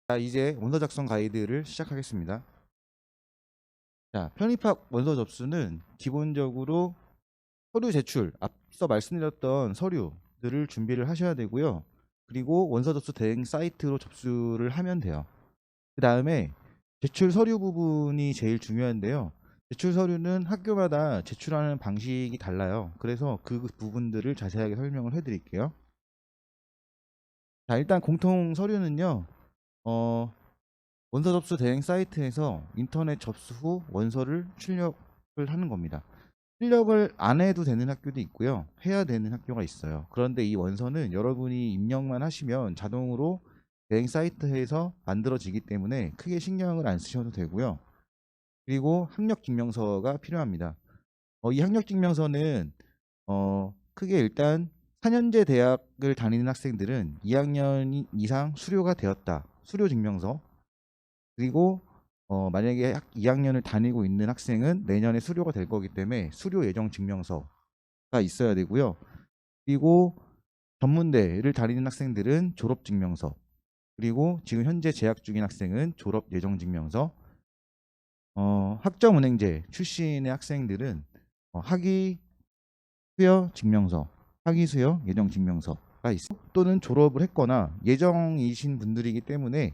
자, 이제 원서 작성 가이드를 시작하겠습니다. 자, 편입학 원서 접수는 기본적으로 서류 제출, 앞서 말씀드렸던 서류들을 준비를 하셔야 되고요. 그리고 원서 접수 대행 사이트로 접수를 하면 돼요. 그 다음에 제출 서류 부분이 제일 중요한데요. 제출 서류는 학교마다 제출하는 방식이 달라요. 그래서 그 부분들을 자세하게 설명을 해드릴게요. 자, 일단 공통 서류는요. 원서 접수 대행 사이트에서 인터넷 접수 후 원서를 출력을 하는 겁니다. 출력을 안 해도 되는 학교도 있고요. 해야 되는 학교가 있어요. 그런데 이 원서는 여러분이 입력만 하시면 자동으로 대행 사이트에서 만들어지기 때문에 크게 신경을 안 쓰셔도 되고요. 그리고 학력증명서가 필요합니다. 이 학력증명서는 크게 일단 4년제 대학을 다니는 학생들은 2학년 이상 수료가 되었다. 수료증명서. 그리고 만약에 2학년을 다니고 있는 학생은 내년에 수료가 될 거기 때문에 수료 예정 증명서가 있어야 되고요. 그리고 전문대를 다니는 학생들은 졸업 증명서, 그리고 지금 현재 재학 중인 학생은 졸업 예정 증명서, 학점은행제 출신의 학생들은 학위 수여 증명서, 학위 수여 예정 증명서가 있어요. 또는 졸업을 했거나 예정이신 분들이기 때문에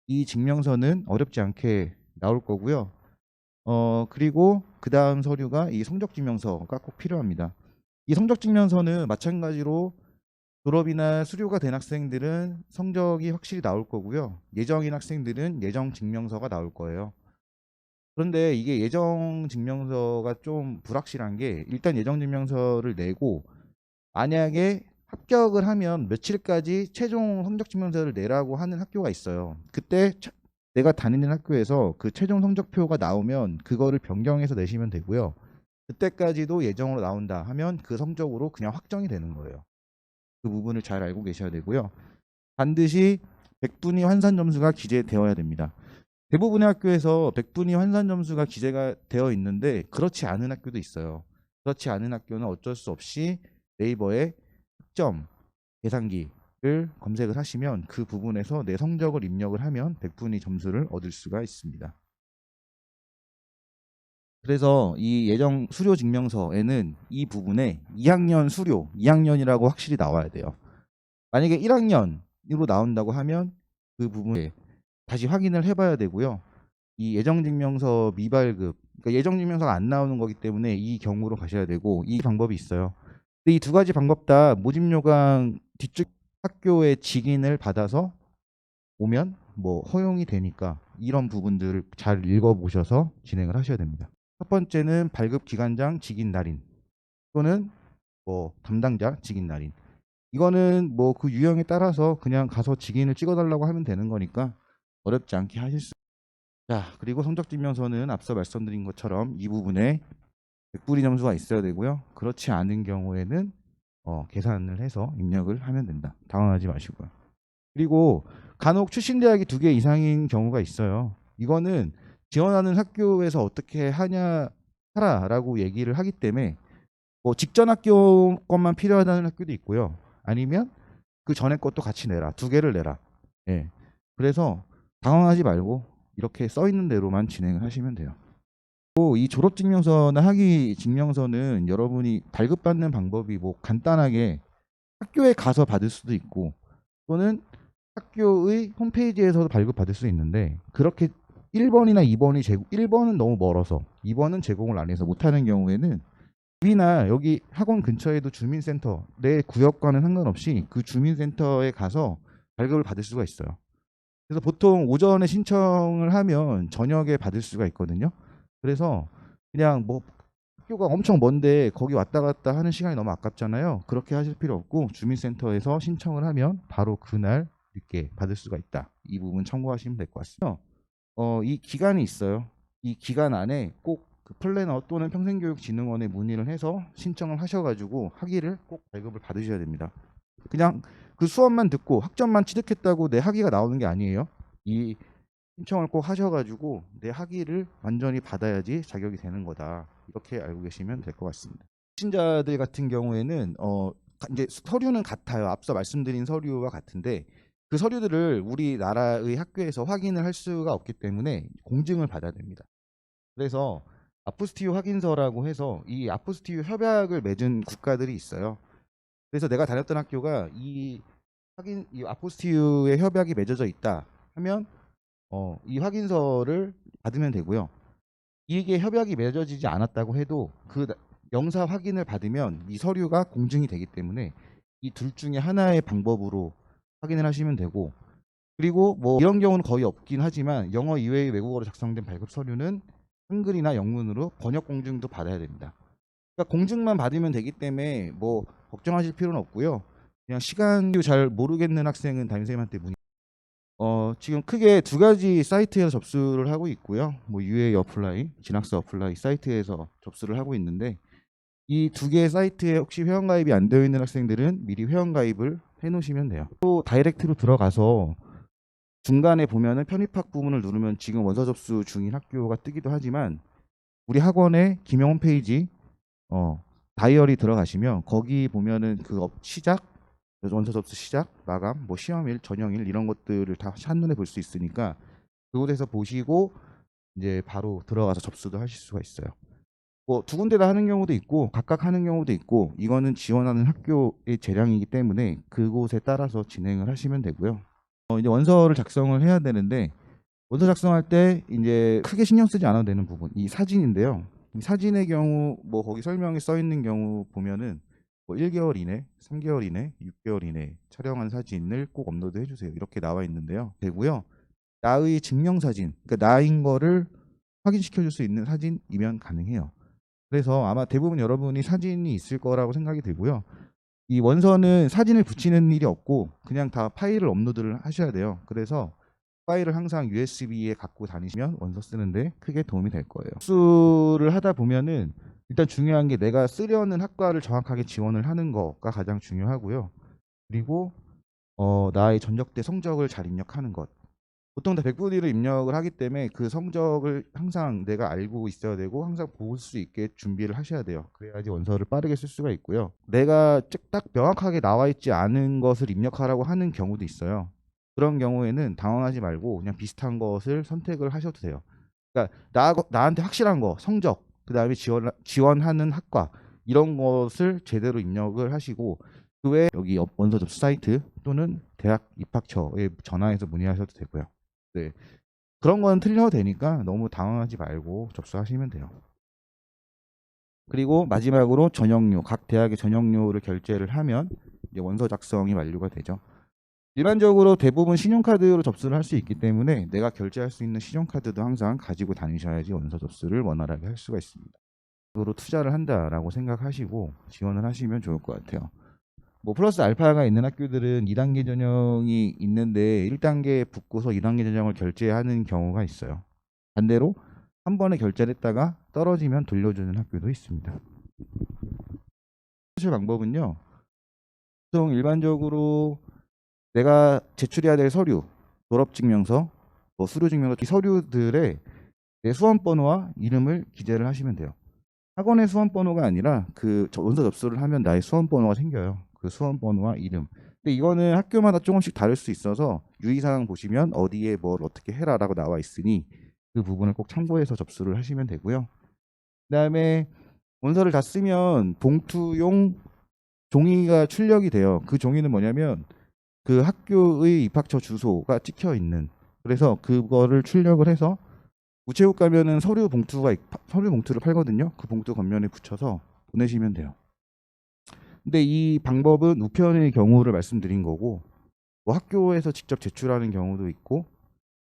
이 증명서는 어렵지 않게 나올 거고요. 그리고 그 다음 서류가 이 성적증명서가 꼭 필요합니다. 이 성적증명서는 마찬가지로 졸업이나 수료가 된 학생들은 성적이 확실히 나올 거고요. 예정인 학생들은 예정증명서가 나올 거예요. 그런데 이게 예정증명서가 좀 불확실한 게, 일단 예정증명서를 내고 만약에 합격을 하면 며칠까지 최종 성적증명서를 내라고 하는 학교가 있어요. 그때 내가 다니는 학교에서 그 최종 성적표가 나오면 그거를 변경해서 내시면 되고요. 그때까지도 예정으로 나온다 하면 그 성적으로 그냥 확정이 되는 거예요. 그 부분을 잘 알고 계셔야 되고요. 반드시 백분위 환산 점수가 기재되어야 됩니다. 대부분의 학교에서 백분위 환산 점수가 기재가 되어 있는데 그렇지 않은 학교도 있어요. 그렇지 않은 학교는 어쩔 수 없이 네이버에 학점 계산기를 검색을 하시면 그 부분에서 내 성적을 입력을 하면 백분위 점수를 얻을 수가 있습니다. 그래서 이 예정 수료 증명서에는 이 부분에 2학년 수료, 2학년이라고 확실히 나와야 돼요. 만약에 1학년으로 나온다고 하면 그 부분에 다시 확인을 해봐야 되고요. 이 예정증명서 미발급, 그러니까 예정증명서가 안 나오는 거기 때문에 이 경우로 가셔야 되고, 이 방법이 있어요. 근데 이 두 가지 방법 다 모집 요강 뒤쪽 학교의 직인을 받아서 오면 뭐 허용이 되니까 이런 부분들을 잘 읽어보셔서 진행을 하셔야 됩니다. 첫 번째는 발급 기관장 직인 날인 또는 뭐 담당자 직인 날인. 이거는 뭐 그 유형에 따라서 그냥 가서 직인을 찍어달라고 하면 되는 거니까 어렵지 않게 하실 수. 자, 그리고 성적증명서는 앞서 말씀드린 것처럼 이 부분에 백분위 점수가 있어야 되고요. 그렇지 않은 경우에는 계산을 해서 입력을 하면 된다. 당황하지 마시고요. 그리고 간혹 출신 대학이 2개 이상인 경우가 있어요. 이거는 지원하는 학교에서 어떻게 하라라고 얘기를 하기 때문에 뭐 직전 학교 것만 필요하다는 학교도 있고요. 아니면 그 전에 것도 같이 내라. 2개를 내라. 예. 그래서 당황하지 말고 이렇게 써 있는 대로만 진행을 하시면 돼요. 또 이 졸업증명서나 학위증명서는 여러분이 발급받는 방법이 뭐 간단하게 학교에 가서 받을 수도 있고 또는 학교의 홈페이지에서도 발급받을 수 있는데, 그렇게 1번이나 2번이 1번은 너무 멀어서 2번은 제공을 안 해서 못하는 경우에는 집이나 여기 학원 근처에도 주민센터, 내 구역과는 상관없이 그 주민센터에 가서 발급을 받을 수가 있어요. 그래서 보통 오전에 신청을 하면 저녁에 받을 수가 있거든요. 그래서 그냥 뭐 학교가 엄청 먼데 거기 왔다 갔다 하는 시간이 너무 아깝잖아요. 그렇게 하실 필요 없고 주민센터에서 신청을 하면 바로 그날 늦게 받을 수가 있다. 이 부분 참고하시면 될 것 같습니다. 이 기간이 있어요. 이 기간 안에 꼭 그 플래너 또는 평생교육진흥원에 문의를 해서 신청을 하셔가지고 학위를 꼭 발급을 받으셔야 됩니다. 그냥 그 수업만 듣고 학점만 취득했다고 내 학위가 나오는 게 아니에요. 이 신청을 꼭 하셔가지고 내 학위를 완전히 받아야지 자격이 되는 거다. 이렇게 알고 계시면 될 것 같습니다. 신자들 같은 경우에는 이제 서류는 같아요. 앞서 말씀드린 서류와 같은데 그 서류들을 우리나라의 학교에서 확인을 할 수가 없기 때문에 공증을 받아야 됩니다. 그래서 아포스티유 확인서라고 해서 이 아포스티유 협약을 맺은 국가들이 있어요. 그래서 내가 다녔던 학교가 이 아포스티유의 협약이 맺어져 있다 하면 이 확인서를 받으면 되고요. 이게 협약이 맺어지지 않았다고 해도 그 영사 확인을 받으면 이 서류가 공증이 되기 때문에 이 둘 중에 하나의 방법으로 확인을 하시면 되고, 그리고 뭐 이런 경우는 거의 없긴 하지만 영어 이외의 외국어로 작성된 발급 서류는 한글이나 영문으로 번역 공증도 받아야 됩니다. 그러니까 공증만 받으면 되기 때문에 뭐 걱정하실 필요는 없고요. 그냥 시간도 잘 모르겠는 학생은 담임선생님한테 지금 크게 두 가지 사이트에서 접수를 하고 있고요. 뭐 UA 어플라이, 진학사 어플라이 사이트에서 접수를 하고 있는데, 이 두 개의 사이트에 혹시 회원가입이 안 되어 있는 학생들은 미리 회원가입을 해 놓으시면 돼요. 또 다이렉트로 들어가서 중간에 보면은 편입학 부분을 누르면 지금 원서 접수 중인 학교가 뜨기도 하지만, 우리 학원의 기명 홈페이지 다이어리 들어가시면 거기 보면은 그 시작, 원서 접수 시작, 마감, 뭐 시험일, 전형일 이런 것들을 다 한눈에 볼 수 있으니까 그곳에서 보시고 이제 바로 들어가서 접수도 하실 수가 있어요. 뭐 두 군데 다 하는 경우도 있고 각각 하는 경우도 있고, 이거는 지원하는 학교의 재량이기 때문에 그곳에 따라서 진행을 하시면 되고요. 이제 원서를 작성을 해야 되는데, 원서 작성할 때 이제 크게 신경 쓰지 않아도 되는 부분, 이 사진인데요. 이 사진의 경우 뭐 거기 설명에 써 있는 경우 보면은 뭐 1개월 이내, 3개월 이내, 6개월 이내 촬영한 사진을 꼭 업로드해 주세요. 이렇게 나와 있는데요. 되고요. 나의 증명사진, 그러니까 나인 거를 확인시켜 줄 수 있는 사진이면 가능해요. 그래서 아마 대부분 여러분이 사진이 있을 거라고 생각이 들고요. 이 원서는 사진을 붙이는 일이 없고 그냥 다 파일을 업로드를 하셔야 돼요. 그래서 파일을 항상 USB에 갖고 다니시면 원서 쓰는데 크게 도움이 될 거예요. 접수를 하다 보면은 일단 중요한 게 내가 쓰려는 학과를 정확하게 지원을 하는 거가 가장 중요하고요. 그리고 나의 전적대 성적을 잘 입력하는 것. 보통 다 100분의 1을 입력을 하기 때문에 그 성적을 항상 내가 알고 있어야 되고 항상 볼 수 있게 준비를 하셔야 돼요. 그래야지 원서를 빠르게 쓸 수가 있고요. 내가 딱 명확하게 나와 있지 않은 것을 입력하라고 하는 경우도 있어요. 그런 경우에는 당황하지 말고 그냥 비슷한 것을 선택을 하셔도 돼요. 그러니까 나한테 확실한 거, 성적, 그다음에 지원하는 학과 이런 것을 제대로 입력을 하시고, 그 외에 여기 원서 접수 사이트 또는 대학 입학처에 전화해서 문의하셔도 되고요. 네. 그런 건 틀려도 되니까 너무 당황하지 말고 접수하시면 돼요. 그리고 마지막으로 전형료, 각 대학의 전형료를 결제를 하면 이제 원서 작성이 완료가 되죠. 일반적으로 대부분 신용카드로 접수를 할 수 있기 때문에 내가 결제할 수 있는 신용카드도 항상 가지고 다니셔야지 원서 접수를 원활하게 할 수가 있습니다. 으로 투자를 한다라고 생각하시고 지원을 하시면 좋을 것 같아요. 뭐 플러스 알파가 있는 학교들은 2단계 전형이 있는데 1단계에 붙고서 2단계 전형을 결제하는 경우가 있어요. 반대로 한 번에 결제를 했다가 떨어지면 돌려주는 학교도 있습니다. 제출 방법은요. 보통 일반적으로 내가 제출해야 될 서류, 졸업증명서, 뭐 수료증명서, 이 서류들의 내 수험번호와 이름을 기재를 하시면 돼요. 학원의 수험번호가 아니라 그 원서 접수를 하면 나의 수험번호가 생겨요. 그 수험번호와 이름. 근데 이거는 학교마다 조금씩 다를 수 있어서 유의사항 보시면 어디에 뭘 어떻게 해라라고 나와 있으니 그 부분을 꼭 참고해서 접수를 하시면 되고요. 그다음에 원서를 다 쓰면 봉투용 종이가 출력이 돼요. 그 종이는 뭐냐면 그 학교의 입학처 주소가 찍혀 있는, 그래서 그거를 출력을 해서 우체국 가면은 서류 봉투를 팔거든요. 그 봉투 겉면에 붙여서 보내시면 돼요. 근데 이 방법은 우편의 경우를 말씀드린 거고, 뭐 학교에서 직접 제출하는 경우도 있고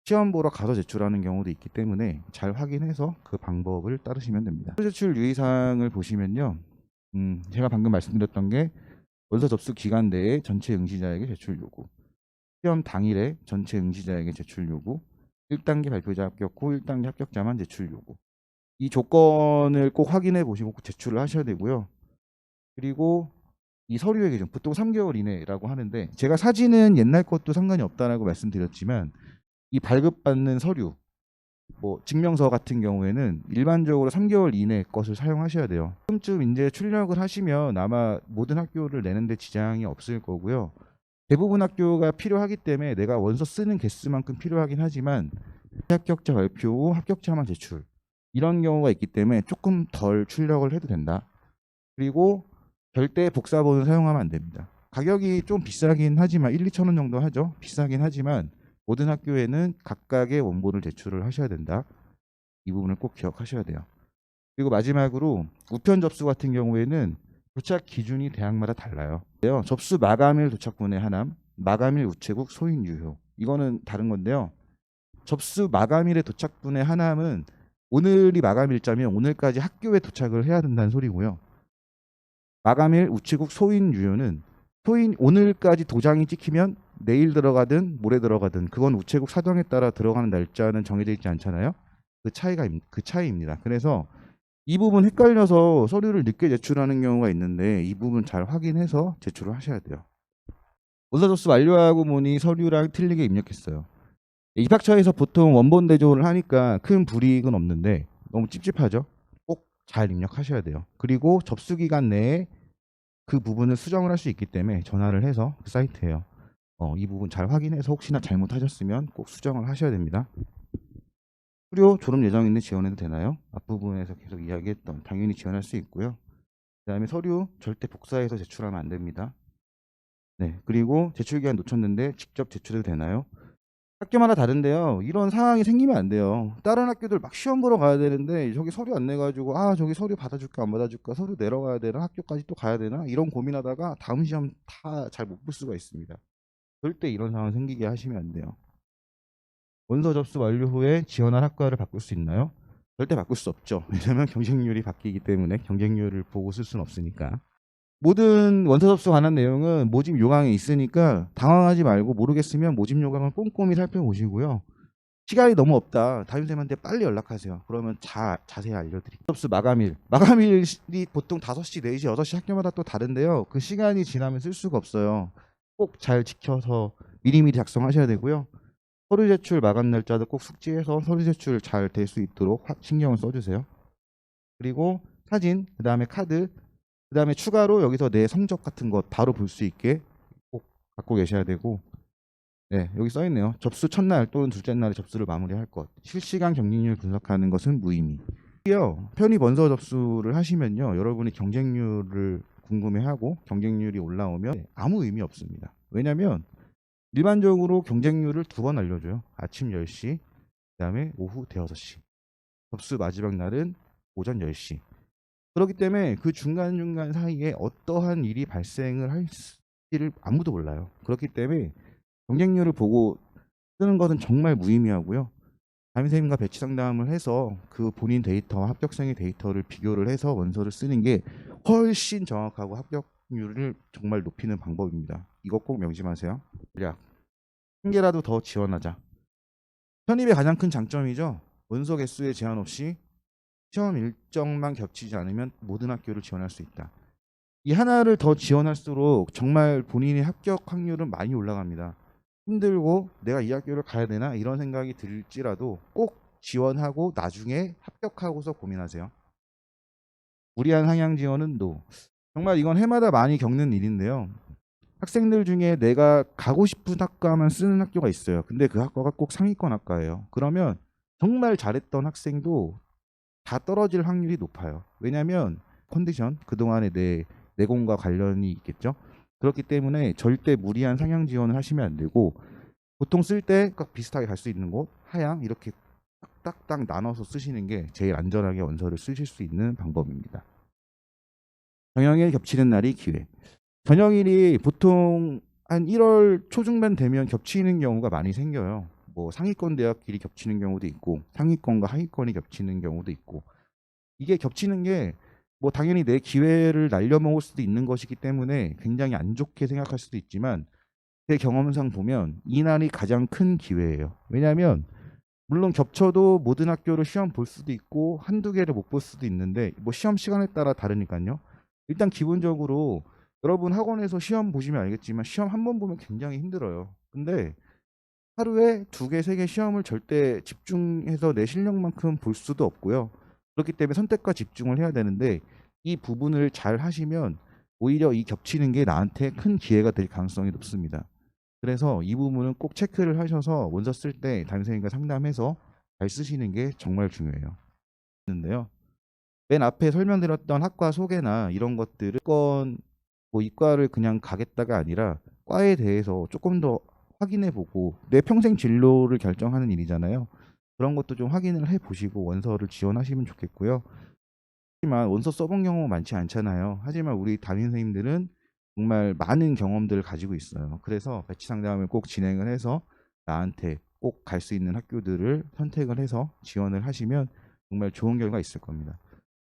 시험 보러 가서 제출하는 경우도 있기 때문에 잘 확인해서 그 방법을 따르시면 됩니다. 제출 유의사항을 보시면요. 제가 방금 말씀드렸던 게 원서 접수 기간 내에 전체 응시자에게 제출 요구, 시험 당일에 전체 응시자에게 제출 요구, 1단계 발표자 합격 후 1단계 합격자만 제출 요구. 이 조건을 꼭 확인해 보시고 꼭 제출을 하셔야 되고요. 그리고 이 서류의 기준, 보통 3개월 이내라고 하는데 제가 사진은 옛날 것도 상관이 없다라고 말씀드렸지만 이 발급받는 서류, 뭐 증명서 같은 경우에는 일반적으로 3개월 이내 것을 사용하셔야 돼요. 지금쯤 이제 출력을 하시면 아마 모든 학교를 내는데 지장이 없을 거고요. 대부분 학교가 필요하기 때문에 내가 원서 쓰는 개수만큼 필요하긴 하지만 합격자 발표 후 합격자만 제출 이런 경우가 있기 때문에 조금 덜 출력을 해도 된다. 그리고 절대 복사본을 사용하면 안 됩니다. 가격이 좀 비싸긴 하지만 1, 2천 원 정도 하죠. 비싸긴 하지만 모든 학교에는 각각의 원본을 제출을 하셔야 된다. 이 부분을 꼭 기억하셔야 돼요. 그리고 마지막으로 우편 접수 같은 경우에는 도착 기준이 대학마다 달라요. 접수 마감일 도착분의 하남, 마감일 우체국 소인 유효. 이거는 다른 건데요. 접수 마감일의 도착분의 하남은 오늘이 마감일자면 오늘까지 학교에 도착을 해야 된다는 소리고요. 마감일 우체국 소인 유효는 소인 오늘까지 도장이 찍히면 내일 들어가든 모레 들어가든 그건 우체국 사정에 따라 들어가는 날짜는 정해져 있지 않잖아요. 그 차이입니다. 그래서 이 부분 헷갈려서 서류를 늦게 제출하는 경우가 있는데 이 부분 잘 확인해서 제출을 하셔야 돼요. 원서 접수 완료하고 보니 서류랑 틀리게 입력했어요. 입학처에서 보통 원본 대조를 하니까 큰 불이익은 없는데 너무 찝찝하죠? 꼭 잘 입력하셔야 돼요. 그리고 접수 기간 내에 그 부분을 수정을 할 수 있기 때문에 전화를 해서 그 사이트에요. 이 부분 잘 확인해서 혹시나 잘못하셨으면 꼭 수정을 하셔야 됩니다. 수료 졸업 예정인데 지원해도 되나요? 앞부분에서 계속 이야기했던 당연히 지원할 수 있고요. 그다음에 서류 절대 복사해서 제출하면 안 됩니다. 네, 그리고 제출 기한 놓쳤는데 직접 제출해도 되나요? 학교마다 다른데요. 이런 상황이 생기면 안 돼요. 다른 학교들 막 시험 보러 가야 되는데 저기 서류 안 내가지고 저기 서류 받아줄까 안 받아줄까 서류 내려가야 되나 학교까지 또 가야 되나 이런 고민하다가 다음 시험 다 잘 못 볼 수가 있습니다. 절대 이런 상황 생기게 하시면 안 돼요. 원서 접수 완료 후에 지원할 학과를 바꿀 수 있나요? 절대 바꿀 수 없죠. 왜냐면 경쟁률이 바뀌기 때문에 경쟁률을 보고 쓸 수는 없으니까. 모든 원서 접수 관한 내용은 모집 요강에 있으니까 당황하지 말고 모르겠으면 모집 요강을 꼼꼼히 살펴보시고요. 시간이 너무 없다. 담임쌤한테 빨리 연락하세요. 그러면 자세히 알려드릴게요. 접수 마감일이 보통 5시, 4시, 6시 학교마다 또 다른데요. 그 시간이 지나면 쓸 수가 없어요. 꼭 잘 지켜서 미리미리 작성하셔야 되고요. 서류 제출 마감 날짜도 꼭 숙지해서 서류 제출 잘 될 수 있도록 신경을 써주세요. 그리고 사진, 그 다음에 카드, 그 다음에 추가로 여기서 내 성적 같은 거 바로 볼 수 있게 꼭 갖고 계셔야 되고, 네, 여기 써 있네요. 접수 첫날 또는 둘째 날에 접수를 마무리할 것. 실시간 경쟁률 분석하는 것은 무의미. 편입 원서 접수를 하시면요, 여러분이 경쟁률을 궁금해하고 경쟁률이 올라오면 아무 의미 없습니다. 왜냐하면 일반적으로 경쟁률을 2번 알려줘요. 아침 10시, 그다음에 오후 대여섯 시. 접수 마지막 날은 오전 10시. 그렇기 때문에 그 중간중간 사이에 어떠한 일이 발생을 할지를 아무도 몰라요. 그렇기 때문에 경쟁률을 보고 쓰는 것은 정말 무의미하고요. 담임선생님과 배치 상담을 해서 그 본인 데이터와 합격생의 데이터를 비교를 해서 원서를 쓰는 게 훨씬 정확하고 합격률을 정말 높이는 방법입니다. 이거 꼭 명심하세요. 한 개라도 더 지원하자. 편입의 가장 큰 장점이죠. 원서 개수에 제한 없이 시험 일정만 겹치지 않으면 모든 학교를 지원할 수 있다. 이 하나를 더 지원할수록 정말 본인의 합격 확률은 많이 올라갑니다. 힘들고 내가 이 학교를 가야 되나 이런 생각이 들지라도 꼭 지원하고 나중에 합격하고서 고민하세요. 무리한 상향 지원은 NO. 정말 이건 해마다 많이 겪는 일인데요. 학생들 중에 내가 가고 싶은 학과만 쓰는 학교가 있어요. 근데 그 학과가 꼭 상위권 학과예요. 그러면 정말 잘했던 학생도 다 떨어질 확률이 높아요. 왜냐하면 컨디션, 그동안의 내 내공과 관련이 있겠죠. 그렇기 때문에 절대 무리한 상향 지원을 하시면 안 되고 보통 쓸 때 꼭 비슷하게 갈 수 있는 곳, 하향 이렇게 딱딱딱 나눠서 쓰시는 게 제일 안전하게 원서를 쓰실 수 있는 방법입니다. 전형일 겹치는 날이 기회. 전형일이 보통 한 1월 초중반 되면 겹치는 경우가 많이 생겨요. 뭐 상위권 대학끼리 겹치는 경우도 있고 상위권과 하위권이 겹치는 경우도 있고 이게 겹치는 게 뭐 당연히 내 기회를 날려먹을 수도 있는 것이기 때문에 굉장히 안 좋게 생각할 수도 있지만 제 경험상 보면 이날이 가장 큰 기회예요. 왜냐하면 물론 겹쳐도 모든 학교를 시험 볼 수도 있고 한두 개를 못 볼 수도 있는데 뭐 시험 시간에 따라 다르니까요. 일단 기본적으로 여러분 학원에서 시험 보시면 알겠지만 시험 한 번 보면 굉장히 힘들어요. 근데 하루에 2개, 3개 시험을 절대 집중해서 내 실력만큼 볼 수도 없고요. 그렇기 때문에 선택과 집중을 해야 되는데 이 부분을 잘 하시면 오히려 이 겹치는 게 나한테 큰 기회가 될 가능성이 높습니다. 그래서 이 부분은 꼭 체크를 하셔서 원서 쓸 때 담임선생님과 상담해서 잘 쓰시는 게 정말 중요해요. 있는데요. 맨 앞에 설명드렸던 학과 소개나 이런 것들을 뭐 이과를 그냥 가겠다가 아니라 과에 대해서 조금 더 확인해 보고 내 평생 진로를 결정하는 일이잖아요. 그런 것도 좀 확인을 해 보시고 원서를 지원하시면 좋겠고요. 하지만 원서 써본 경우 많지 않잖아요. 하지만 우리 담임 선생님들은 정말 많은 경험들을 가지고 있어요. 그래서 배치 상담을 꼭 진행을 해서 나한테 꼭 갈 수 있는 학교들을 선택을 해서 지원을 하시면 정말 좋은 결과가 있을 겁니다.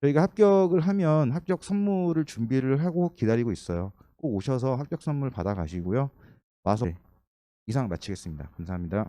저희가 합격을 하면 합격 선물을 준비를 하고 기다리고 있어요. 꼭 오셔서 합격 선물 받아 가시고요. 와서 이상 마치겠습니다. 감사합니다.